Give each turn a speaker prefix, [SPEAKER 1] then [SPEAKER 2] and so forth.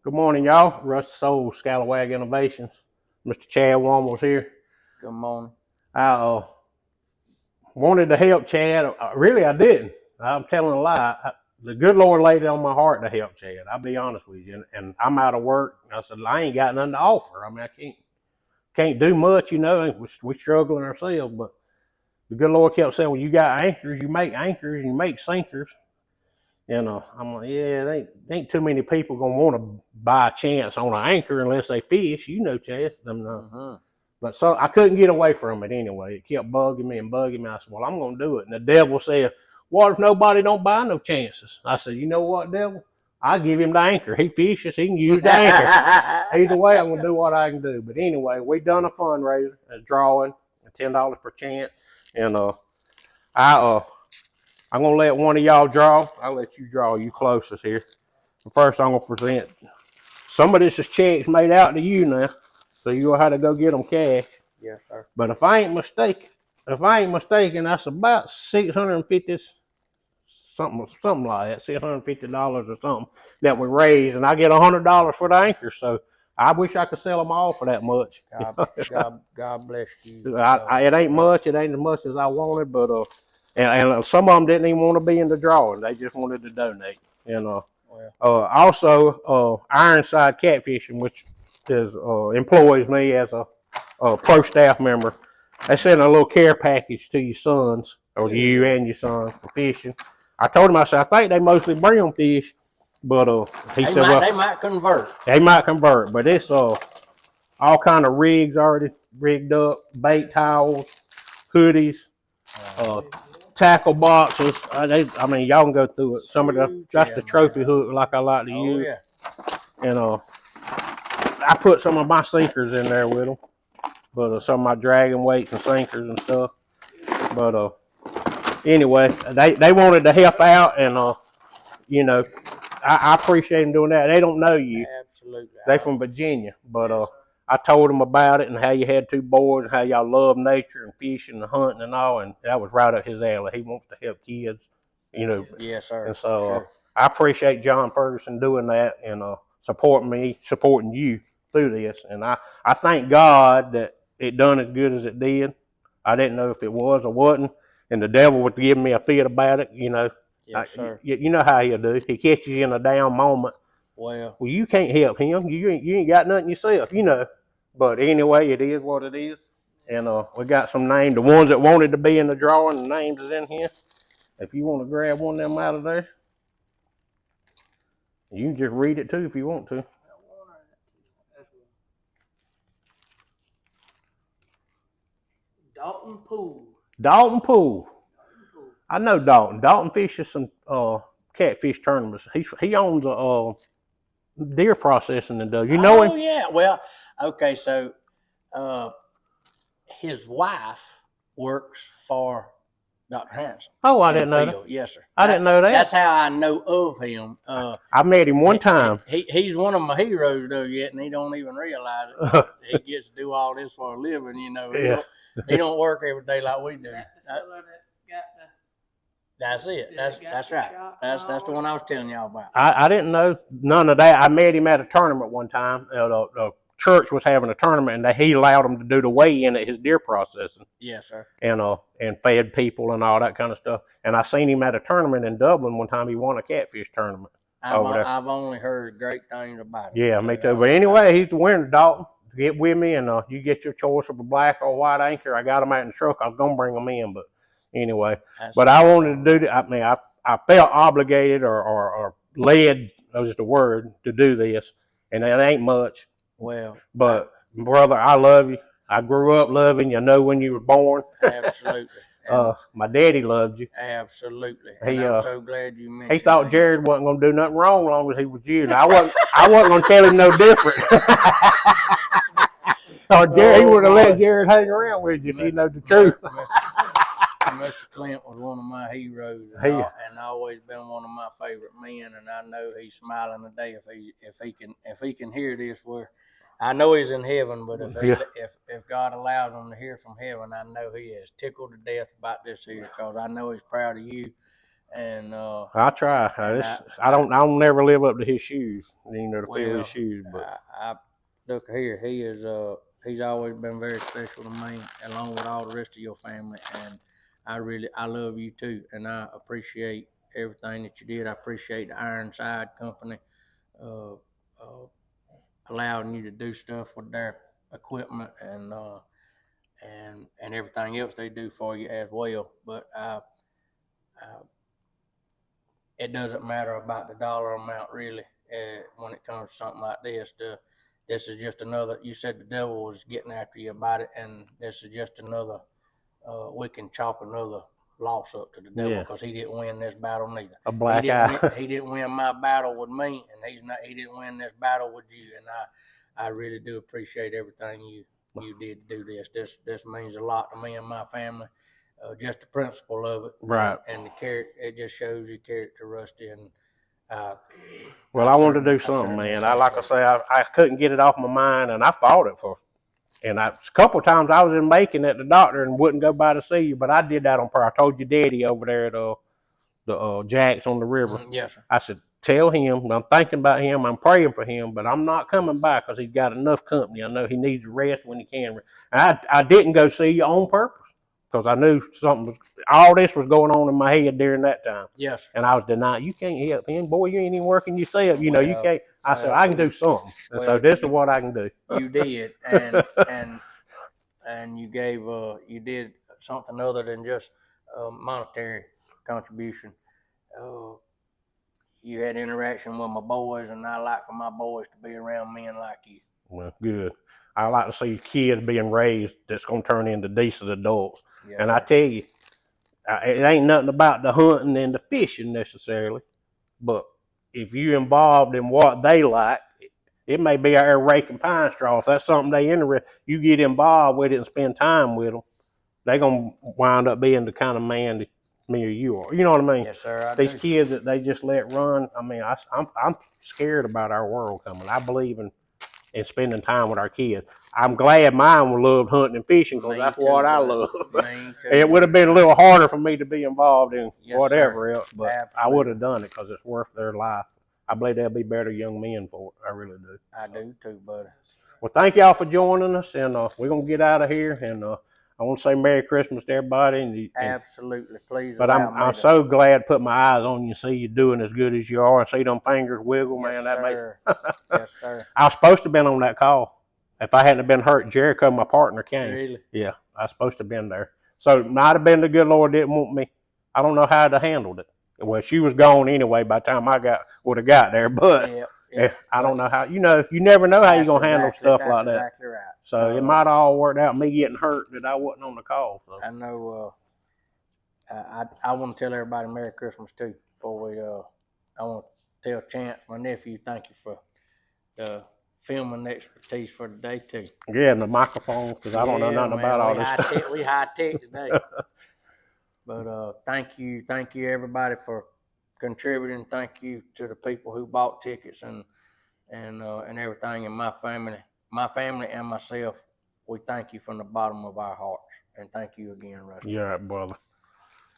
[SPEAKER 1] Good morning, y'all. Rusty Soul, Scalawag Innovations. Mr. Chad Wombles here.
[SPEAKER 2] Good morning.
[SPEAKER 1] I wanted to help Chad. Really, I didn't. I'm telling a lie. The good Lord laid it on my heart to help Chad. I'll be honest with you. And I'm out of work. I said, I ain't got nothing to offer. I mean, I can't do much, you know. We're struggling ourselves. But the good Lord kept saying, well, you got anchors, you make sinkers. I'm like, yeah, ain't too many people gonna want to buy a chance on an anchor unless they fish. You know, Chad. But so I couldn't get away from it anyway. It kept bugging me and bugging me. I said, well, I'm gonna do it. And the devil said, what if nobody don't buy no chances? I said, you know what, devil? I give him the anchor. He fishes. He can use the anchor. Either way, I'm gonna do what I can do. But anyway, we done a fundraiser, a drawing, $10 per chance, and I I'm gonna let one of y'all draw. I'll let you draw. You closest here. First, I'm gonna present some of this is checks made out to you now, so you know how to go get them cash.
[SPEAKER 2] Yes, sir.
[SPEAKER 1] But if I ain't mistaken, that's about 650 something like that, $650 or something that we raised, and I get $100 for the anchor. So I wish I could sell them all for that much.
[SPEAKER 2] God bless you.
[SPEAKER 1] It ain't much. It ain't as much as I wanted, but and some of them didn't even want to be in the drawing. They just wanted to donate. And also Ironside Catfishing, which is employs me as a pro staff member. They sent a little care package to your sons, or you and your sons for fishing. I told him, I said, I think they mostly bring them fish, but he said, well,
[SPEAKER 2] they might convert.
[SPEAKER 1] They might convert, but it's all kind of rigs already rigged up, bait towels, hoodies, uh, tackle boxes. I mean, y'all can go through it. Some of that's the trophy hook, like I like to use.
[SPEAKER 2] Yeah.
[SPEAKER 1] And I put some of my sinkers in there with them, but some of my dragon weights and sinkers and stuff. But anyway, they wanted to help out, and you know, I appreciate them doing that. They don't know you.
[SPEAKER 2] Absolutely.
[SPEAKER 1] They from Virginia, but I told them about it and how you had two boys and how y'all love nature and fishing and hunting and all, and that was right up his alley. He wants to help kids, you know.
[SPEAKER 2] Yes, sir.
[SPEAKER 1] And so
[SPEAKER 2] Sure.
[SPEAKER 1] I appreciate John Ferguson doing that and supporting you through this. And I thank God that it done as good as it did. I didn't know if it was or wasn't, and the devil was giving me a fit about it, you know.
[SPEAKER 2] Yes, sir.
[SPEAKER 1] You know how he'll do. He catches you in a down moment.
[SPEAKER 2] Well,
[SPEAKER 1] You can't help him. You ain't got nothing yourself, you know. But anyway, it is what it is. And we got some names. The ones that wanted to be in the drawing, the names is in here. If you want to grab one of them out of there, you can just read it too if you want to.
[SPEAKER 2] Dalton Poole.
[SPEAKER 1] Dalton Poole. I know Dalton. Dalton fishes some catfish tournaments. He owns a deer processing and does. You know him?
[SPEAKER 2] Oh yeah. Well, okay. So, his wife works for Dr. Hanson.
[SPEAKER 1] Oh, I didn't know that.
[SPEAKER 2] Yes, sir.
[SPEAKER 1] I didn't know that.
[SPEAKER 2] That's how I know of him.
[SPEAKER 1] I met him one time.
[SPEAKER 2] He's one of my heroes though yet, and he don't even realize it. He gets to do all this for a living, you know. He don't work every day like we do. That's it. That's right. That's the one I was telling y'all about.
[SPEAKER 1] I didn't know none of that. I met him at a tournament one time. The church was having a tournament, and he allowed him to do the weigh-in at his deer processing.
[SPEAKER 2] Yes, sir.
[SPEAKER 1] And fed people and all that kind of stuff. And I seen him at a tournament in Dublin one time. He won a catfish tournament.
[SPEAKER 2] I've only heard great things about him.
[SPEAKER 1] Yeah, me too. But anyway, he's the winner, Dalton. Get with me, and you get your choice of a black or white anchor. I got them out in the truck. I was gonna bring them in, but anyway. But I wanted to do that. I mean, I felt obligated or led, that was the word, to do this. And it ain't much.
[SPEAKER 2] Well.
[SPEAKER 1] But, brother, I love you. I grew up loving you. I know when you were born.
[SPEAKER 2] Absolutely.
[SPEAKER 1] My daddy loved you.
[SPEAKER 2] Absolutely. And I'm so glad you mentioned
[SPEAKER 1] he thought Jared wasn't going to do nothing wrong as long as he was you. Now, I wasn't going to tell him no different. Or Jared, he would have let Jared hang around with you if he know the truth.
[SPEAKER 2] Mr. Clint was one of my heroes and always been one of my favorite men, and I know he's smiling today if he can hear this. Where I know he's in heaven, but if God allows him to hear from heaven, I know he is tickled to death about this here, because I know he's proud of you. And
[SPEAKER 1] I try. I'll never live up to his shoes. You know, to fill his shoes. But
[SPEAKER 2] I look here. He's always been very special to me, along with all the rest of your family. And I love you too, and I appreciate everything that you did. I appreciate the Ironside Company uh, uh, allowing you to do stuff with their equipment and everything else they do for you as well. But it doesn't matter about the dollar amount really when it comes to something like this. This is just another. You said the devil was getting after you about it, and this is just another. We can chalk another loss up to the devil because he didn't win this battle neither.
[SPEAKER 1] A black eye.
[SPEAKER 2] He didn't win my battle with me, and he didn't win this battle with you. And I really do appreciate everything you did to do this. This means a lot to me and my family. Just the principle of it,
[SPEAKER 1] right?
[SPEAKER 2] And the character, it just shows your character, Rusty. And
[SPEAKER 1] well, I wanted to do something, man. Like I say, I couldn't get it off my mind, and I fought it for. And a couple of times I was in Macon at the doctor and wouldn't go by to see you, but I did that on purpose. I told your daddy over there at the Jacks on the river.
[SPEAKER 2] Yes, sir.
[SPEAKER 1] I said, tell him I'm thinking about him. I'm praying for him, but I'm not coming back because he's got enough company. I know he needs to rest when he can. And I didn't go see you on purpose because I knew all this was going on in my head during that time.
[SPEAKER 2] Yes.
[SPEAKER 1] And I was denying, you can't help him. Boy, you ain't even working yourself. You know, you can't. I said, I can do something. And so this is what I can do.
[SPEAKER 2] You did. And you did something other than just monetary contribution. You had interaction with my boys, and I like for my boys to be around men like you.
[SPEAKER 1] Well, good. I like to see kids being raised that's going to turn into decent adults. Yes, and I tell you, it ain't nothing about the hunting and the fishing necessarily, but if you're involved in what they like, it may be out there raking pine straw. If that's something they interested, you get involved with it and spend time with them, they're going to wind up being the kind of man that me or you are. You know what I mean?
[SPEAKER 2] Yes, sir.
[SPEAKER 1] These kids that they just let run, I mean, I'm scared about our world coming. I believe in spending time with our kids. I'm glad mine loved hunting and fishing because that's what I love. It would have been a little harder for me to be involved in whatever else, but absolutely. I would have done it because it's worth their life. I believe they'll be better young men for it. I really do.
[SPEAKER 2] I do too, buddy.
[SPEAKER 1] Well, thank y'all for joining us, and we're going to get out of here, and I want to say Merry Christmas to everybody.
[SPEAKER 2] Absolutely, please.
[SPEAKER 1] But I'm so glad to put my eyes on you and see you doing as good as you are and see them fingers wiggle,
[SPEAKER 2] yes,
[SPEAKER 1] man. That makes.
[SPEAKER 2] Yes, sir.
[SPEAKER 1] I was supposed to have been on that call. If I hadn't been hurt, Jericho, my partner, came.
[SPEAKER 2] Really?
[SPEAKER 1] Yeah, I was supposed to have been there. So it might have been the good Lord didn't want me. I don't know how to handle it. Well, she was gone anyway by the time I would have got there, but. Yeah, I don't know how. You never know how you're gonna handle stuff like that.
[SPEAKER 2] Exactly right.
[SPEAKER 1] So it might all work out. Me getting hurt that I wasn't on the call. So.
[SPEAKER 2] I know. I want to tell everybody Merry Christmas too. Before we, I want to tell Chance, my nephew, thank you for the filming expertise for today too.
[SPEAKER 1] Yeah, and the microphone because I don't know nothing about all this stuff.
[SPEAKER 2] We high tech today. But thank you everybody for contributing. Thank you to the people who bought tickets and everything. And my family and myself, we thank you from the bottom of our hearts. And thank you again, Rusty.
[SPEAKER 1] Yeah, brother.